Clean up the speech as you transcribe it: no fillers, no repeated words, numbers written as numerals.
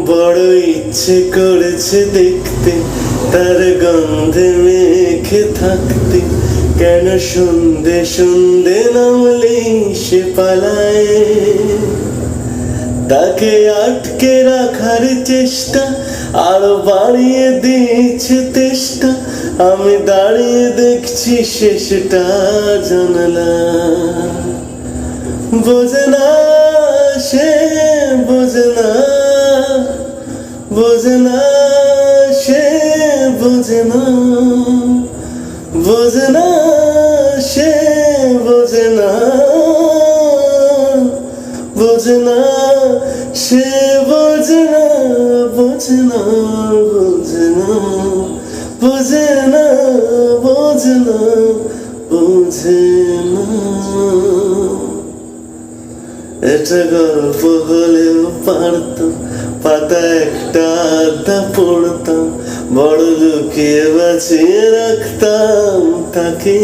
বড় ইচ্ছে করেছে দেখতে তার গন্ধে মেখে থাকতে, কেন সন্ধে সন্ধে নামলেই সে পালায়। তাকে আটকে রাখার চেষ্টা আরো বাড়িয়ে দিয়েছে তেষ্টা, আমি দাঁড়িয়ে দেখছি শেষটা জানালা। বোঝে না সে, বোঝে না, বোঝে না সে, বোঝে না, বোঝে না সে, বোঝে না, বোঝে না সে, বোঝে না, বোঝে না, বোঝে না, বোঝে না, বোঝে না, বোঝে না। এটা গল্প হলেও পারতাম, পাতা একটা আধা পড়তাম, বড় লুকিয়ে বাঁচিয়ে রাখতাম তাকে।